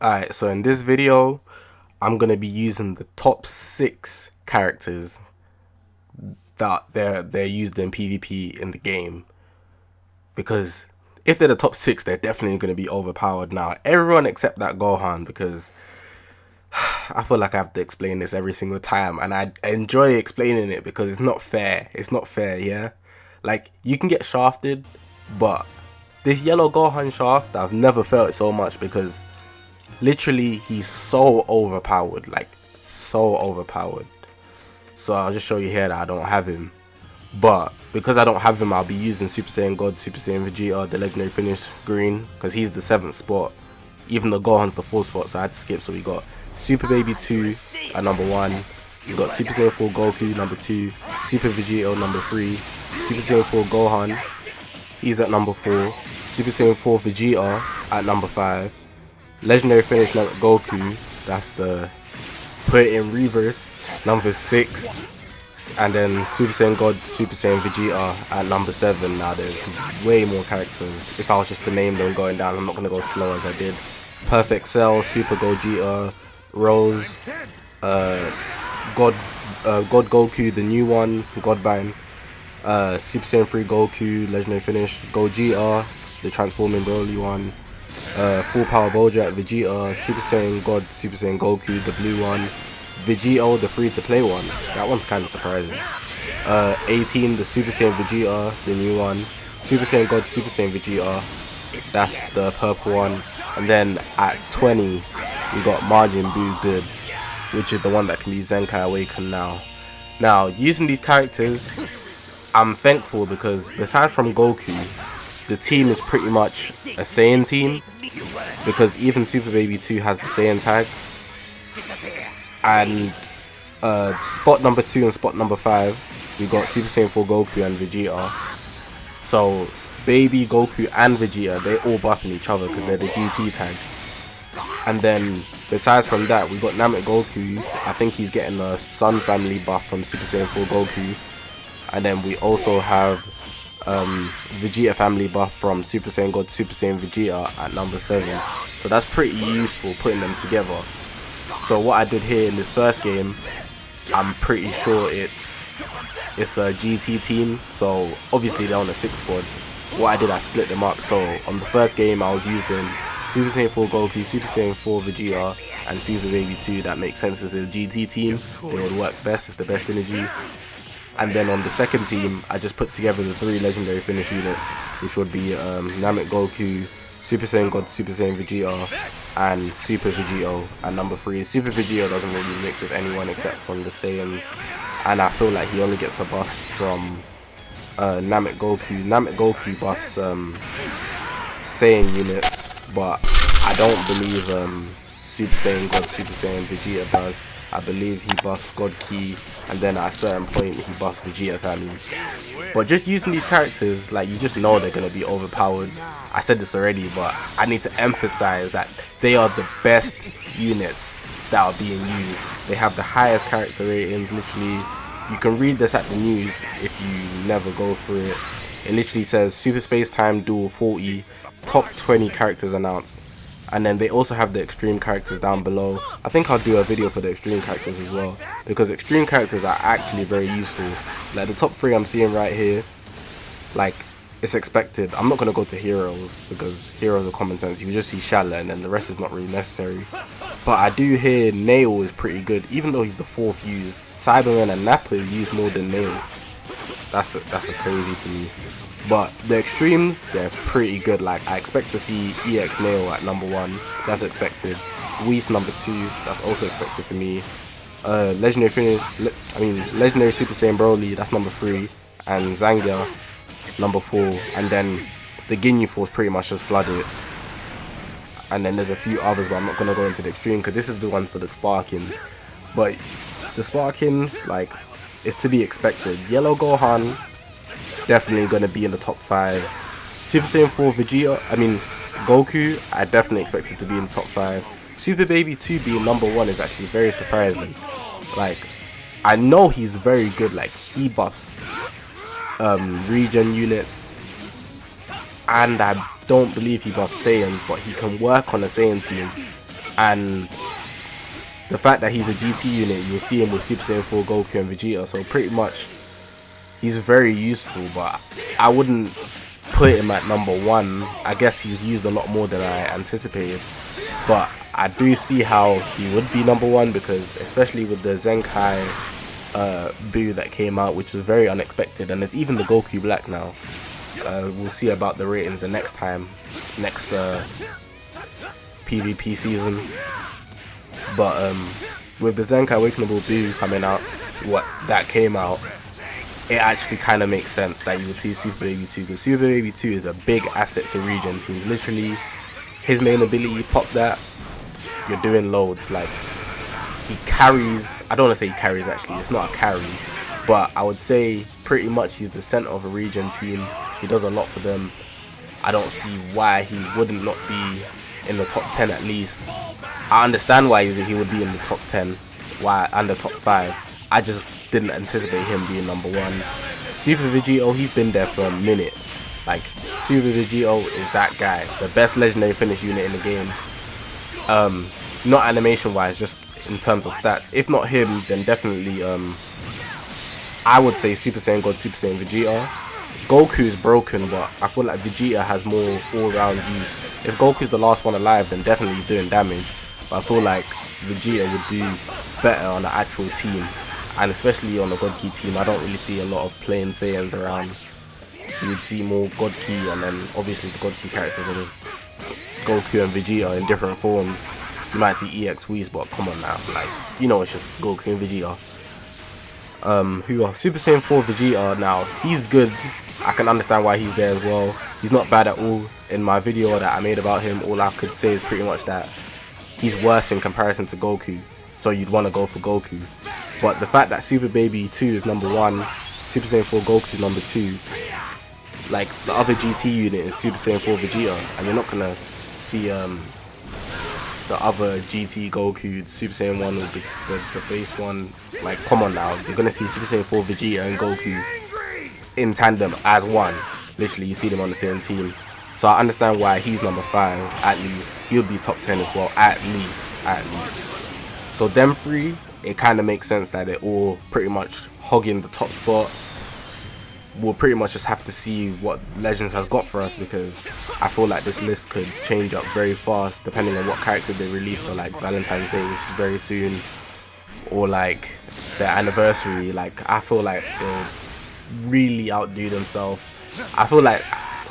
Alright, so in this video, I'm going to be using the top 6 characters that they're used in PvP in the game. Because if they're the top 6, they're definitely going to be overpowered. Now, everyone except that Gohan, because I feel like I have to explain this every single time. And I enjoy explaining it because it's not fair. It's not fair, yeah? Like, you can get shafted, but this yellow Gohan shaft, I've never felt it so much because literally he's so overpowered, like so overpowered. So I'll just show you here that I don't have him, but because I don't have him, I'll be using Super Saiyan God, Super Saiyan Vegeta, the legendary finish green, because he's the 7th spot, even though Gohan's the 4th spot, so I had to skip. So we got Super Baby 2 at number 1, we got Super Saiyan 4 Goku number 2, Super Vegeta number 3, Super Saiyan 4 Gohan, he's at number 4, Super Saiyan 4 Vegeta at number 5, legendary finish Goku, that's the put it in reverse, number 6, and then Super Saiyan God, Super Saiyan Vegeta at number 7. Now there's way more characters. If I was just to name them going down, I'm not going to go slow as I did. Perfect Cell, Super Gogeta, Rose, God Goku, the new one, Godbine, Super Saiyan 3 Goku, legendary finish Gogeta, the transforming Broly one, full power Bojack, Vegeta, Super Saiyan God, Super Saiyan Goku, the blue one, Vegeta, the free to play one, that one's kind of surprising, 18, the Super Saiyan Vegeta, the new one, Super Saiyan God, Super Saiyan Vegeta, that's the purple one, and then at 20 we got Majin Buu Good, which is the one that can be Zenkai Awakened now. Now, using these characters, I'm thankful because besides from Goku, the team is pretty much a Saiyan team, because even Super Baby 2 has the Saiyan tag, and spot number 2 and spot number 5 we got Super Saiyan 4 Goku and Vegeta. So Baby, Goku and Vegeta, they're all buffing each other because they're the GT tag. And then besides from that, we got Namek Goku. I think he's getting a Sun family buff from Super Saiyan 4 Goku, and then we also have Vegeta family buff from Super Saiyan God, Super Saiyan Vegeta at number 7. So that's pretty useful putting them together. So what I did here in this first game, I'm pretty sure it's a GT team, so obviously they're on the 6th squad. What I did, I split them up. So on the first game I was using Super Saiyan 4 Goku, Super Saiyan 4 Vegeta, and Super Baby 2. That makes sense as a GT team, they would work best, it's the best synergy. And then on the second team, I just put together the 3 legendary finish units, which would be Namek Goku, Super Saiyan God, Super Saiyan Vegeta, and Super Vegeta at number 3. Super Vegeta doesn't really mix with anyone except from the Saiyans, and I feel like he only gets a buff from Namek Goku. Namek Goku buffs Saiyan units, but I don't believe Super Saiyan God, Super Saiyan Vegeta does. I believe he buffs God Ki, and then at a certain point he buffs Vegeta family. But just using these characters, like, you just know they're gonna be overpowered. I said this already, but I need to emphasize that they are the best units that are being used. They have the highest character ratings. Literally, you can read this at the news if you never go through it. It literally says Super Space Time Duel 40, top 20 characters announced. And then they also have the extreme characters down below. I think I'll do a video for the extreme characters as well, because extreme characters are actually very useful. Like the top 3 I'm seeing right here, like, it's expected. I'm not going to go to heroes because heroes are common sense. You just see Shala and then the rest is not really necessary. But I do hear Nail is pretty good, even though he's the 4th used. Cyberman and Nappa is used more than Nail. That's a crazy to me. But the extremes, they're pretty good. Like, I expect to see EX Nail at number 1. That's expected. Whis number 2. That's also expected for me. Legendary Super Saiyan Broly. That's number 3. And Zangia, number 4. And then the Ginyu Force pretty much just flooded it. And then there's a few others, but I'm not gonna go into the extreme because this is the one for the Sparkins. But the Sparkins, like, it's to be expected. Yellow Gohan, definitely going to be in the top 5. Super Saiyan 4 Vegeta, Goku, I definitely expect it to be in the top 5. Super Baby 2 being number 1 is actually very surprising. Like, I know he's very good, like, he buffs regen units, and I don't believe he buffs Saiyans, but he can work on a Saiyan team. And the fact that he's a GT unit, you'll see him with Super Saiyan 4 Goku and Vegeta, so pretty much he's very useful, but I wouldn't put him at number 1. I guess he's used a lot more than I anticipated, but I do see how he would be number 1, because especially with the Zenkai Boo that came out, which was very unexpected, and there's even the Goku Black now. We'll see about the ratings the next PvP season. But with the Zenkai Awakenable Boo coming out, that came out, it actually kind of makes sense that you would see Super Baby 2, because Super Baby 2 is a big asset to regen teams. Literally, his main ability, pop that, you're doing loads. Like, he carries, I don't want to say he carries actually, it's not a carry, but I would say pretty much he's the center of a regen team. He does a lot for them. I don't see why he wouldn't not be in the top 10 at least. I understand why he would be in the top 10, and the top 5. I just didn't anticipate him being number 1. Super Vegito, he's been there for a minute. Like, Super Vegito is that guy, the best legendary finish unit in the game. Not animation wise, just in terms of stats. If not him, then definitely I would say Super Saiyan God, Super Saiyan Vegeta. Goku is broken, but I feel like Vegeta has more all-round use. If Goku's the last one alive, then definitely he's doing damage, but I feel like Vegeta would do better on the actual team, and especially on the God Key team. I don't really see a lot of plain Saiyans around. You would see more God Key, and then obviously the God Key characters are just Goku and Vegeta in different forms. You might see EX Whis, but come on now, like, you know, it's just Goku and Vegeta. Who else? Super Saiyan 4 Vegeta, now he's good. I can understand why he's there as well. He's not bad at all. In my video that I made about him, all I could say is pretty much that he's worse in comparison to Goku, so you'd want to go for Goku. But the fact that Super Baby 2 is number 1, Super Saiyan 4 Goku is number 2, like, the other GT unit is Super Saiyan 4 Vegeta, and you're not gonna see the other GT Goku, Super Saiyan 1 with the base one. Like, come on now, you're gonna see Super Saiyan 4 Vegeta and Goku in tandem as one. Literally, you see them on the same team. So I understand why he's number 5 at least. He'll be top 10 as well, at least. So them 3, it kind of makes sense that they're all pretty much hogging the top spot. We'll pretty much just have to see what Legends has got for us, because I feel like this list could change up very fast depending on what character they release for, like, Valentine's Day, which is very soon, or like their anniversary. Like, I feel like they'll really outdo themselves. I feel like,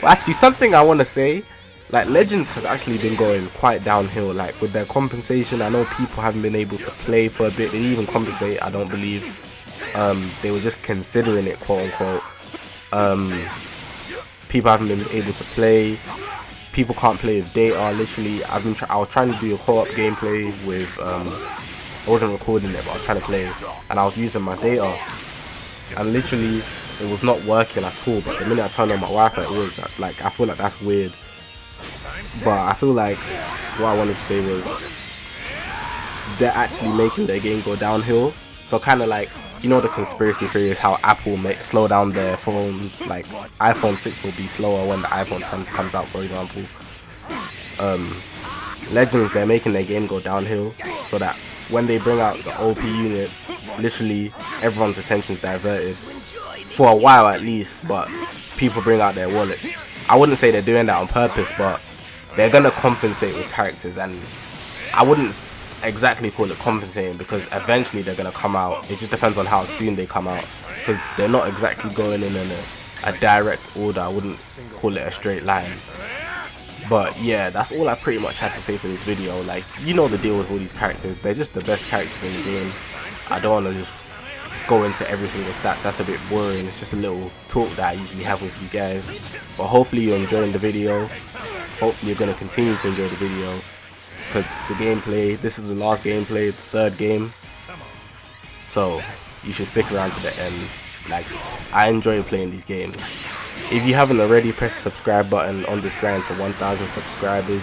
well, actually, something I want to say, like, Legends has actually been going quite downhill, like, with their compensation. I know people haven't been able to play for a bit. They didn't even compensate, I don't believe. They were just considering it, quote unquote. People haven't been able to play. People can't play with data. Literally, I was trying to do a co-op gameplay with I wasn't recording it, but I was trying to play, and I was using my data, and literally it was not working at all. But the minute I turned on my Wi-Fi, it was like, I feel like that's weird. But I feel like what I wanted to say was they're actually making their game go downhill. So kind of like, you know, the conspiracy theory is how Apple slow down their phones. Like, iPhone 6 will be slower when the iPhone 10 comes out, for example. Legends, they're making their game go downhill, so that when they bring out the OP units, literally everyone's attention is diverted for a while at least. But people bring out their wallets. I wouldn't say they're doing that on purpose, but they're gonna compensate with characters, and I wouldn't exactly call it compensating, because eventually they're gonna come out. It just depends on how soon they come out, because they're not exactly going in a direct order. I wouldn't call it a straight line. But yeah, that's all I pretty much had to say for this video. Like, you know the deal with all these characters, they're just the best characters in the game. I don't want to just go into every single stat, that's a bit boring. It's just a little talk that I usually have with you guys. But hopefully you're enjoying the video. Hopefully you're going to continue to enjoy the video, because the gameplay, this is the last gameplay, the 3rd game. So you should stick around to the end. Like, I enjoy playing these games. If you haven't already, press the subscribe button on this grind to 1,000 subscribers.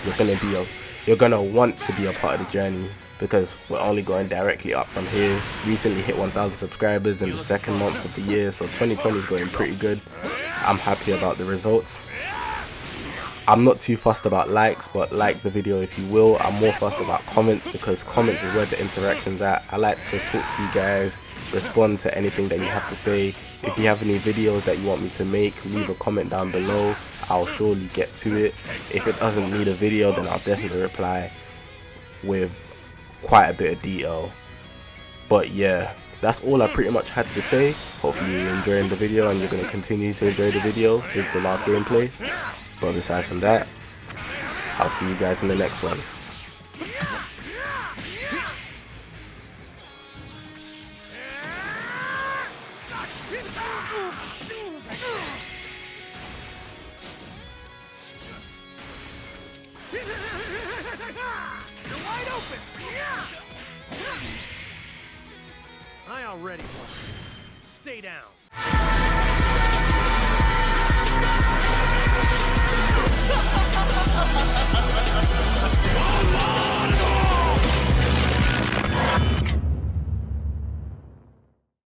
You're gonna want to be a part of the journey, because we're only going directly up from here. Recently hit 1,000 subscribers in the second month of the year, so 2020 is going pretty good. I'm happy about the results. I'm not too fussed about likes, but like the video if you will. I'm more fussed about comments, because comments is where the interaction's at. I like to talk to you guys, respond to anything that you have to say. If you have any videos that you want me to make, leave a comment down below. I'll surely get to it. If it doesn't need a video, then I'll definitely reply with quite a bit of detail. But yeah, that's all I pretty much had to say. Hopefully you're enjoying the video and you're going to continue to enjoy the video. This is the last gameplay. But besides from that, I'll see you guys in the next one. You're wide open! I already won. Stay down.